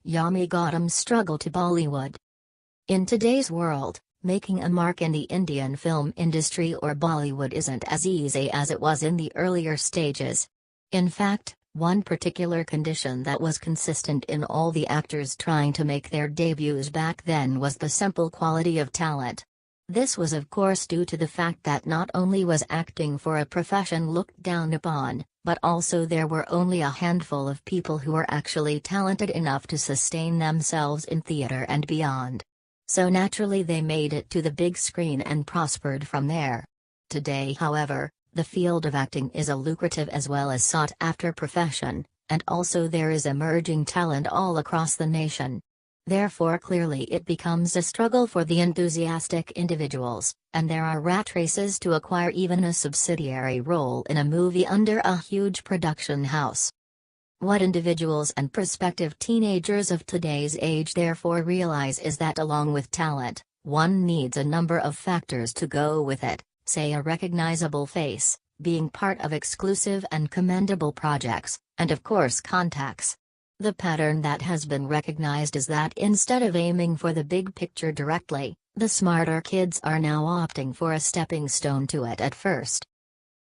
Yami Gautam's struggle to Bollywood. In today's world, making a mark in the Indian film industry or Bollywood isn't as easy as it was in the earlier stages. In fact, one particular condition that was consistent in all the actors trying to make their debuts back then was the simple quality of talent. This was of course due to the fact that not only was acting for a profession looked down upon, but also there were only a handful of people who were actually talented enough to sustain themselves in theater and beyond. So naturally they made it to the big screen and prospered from there. Today, however, the field of acting is a lucrative as well as sought-after profession, and also there is emerging talent all across the nation. Therefore clearly it becomes a struggle for the enthusiastic individuals, and there are rat races to acquire even a subsidiary role in a movie under a huge production house. What individuals and prospective teenagers of today's age therefore realize is that along with talent, one needs a number of factors to go with it, say a recognizable face, being part of exclusive and commendable projects, and of course contacts. The pattern that has been recognized is that instead of aiming for the big picture directly, the smarter kids are now opting for a stepping stone to it at first.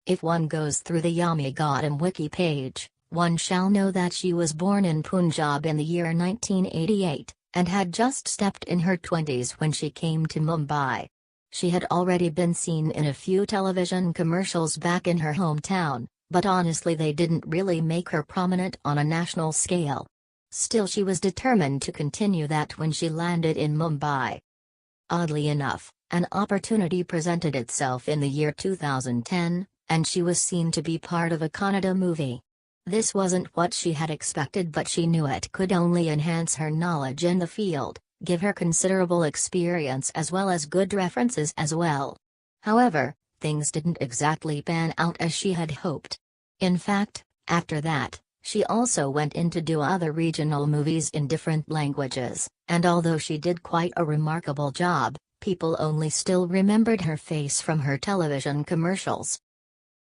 If one goes through the Yami Gautam wiki page, one shall know that she was born in Punjab in the year 1988, and had just stepped in her 20s when she came to Mumbai. She had already been seen in a few television commercials back in her hometown, but honestly they didn't really make her prominent on a national scale. Still she was determined to continue that when she landed in Mumbai. Oddly enough, an opportunity presented itself in the year 2010, and she was seen to be part of a Kannada movie. This wasn't what she had expected, but she knew it could only enhance her knowledge in the field, give her considerable experience as well as good references as well. However, things didn't exactly pan out as she had hoped. In fact, after that, she also went in to do other regional movies in different languages, and although she did quite a remarkable job, people only still remembered her face from her television commercials.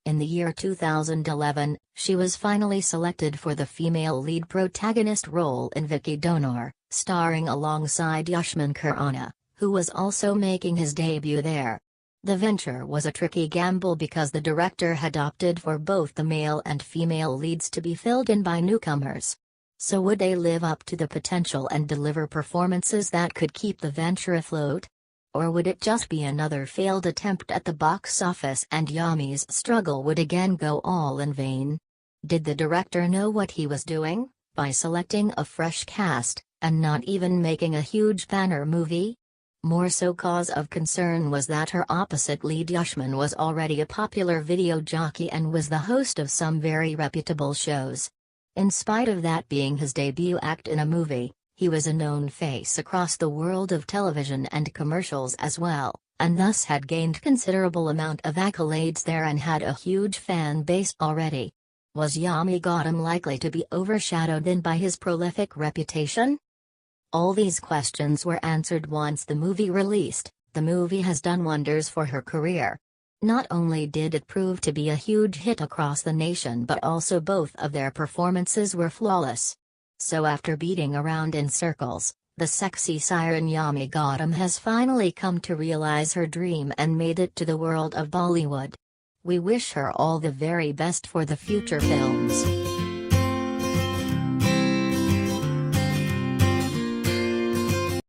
In the year 2011, she was finally selected for the female lead protagonist role in Vicki Donor, starring alongside Ayushmann Khurrana, who was also making his debut there. The venture was a tricky gamble because the director had opted for both the male and female leads to be filled in by newcomers. So would they live up to the potential and deliver performances that could keep the venture afloat? Or would it just be another failed attempt at the box office and Yami's struggle would again go all in vain? Did the director know what he was doing, by selecting a fresh cast, and not even making a huge banner movie? More so cause of concern was that her opposite lead Ayushmann was already a popular video jockey and was the host of some very reputable shows. In spite of that being his debut act in a movie, he was a known face across the world of television and commercials as well, and thus had gained considerable amount of accolades there and had a huge fan base already. Was Yami Gautam likely to be overshadowed then by his prolific reputation? All these questions were answered once the movie released. The movie has done wonders for her career. Not only did it prove to be a huge hit across the nation, but also both of their performances were flawless. So after beating around in circles, the sexy siren Yami Gautam has finally come to realize her dream and made it to the world of Bollywood. We wish her all the very best for the future films.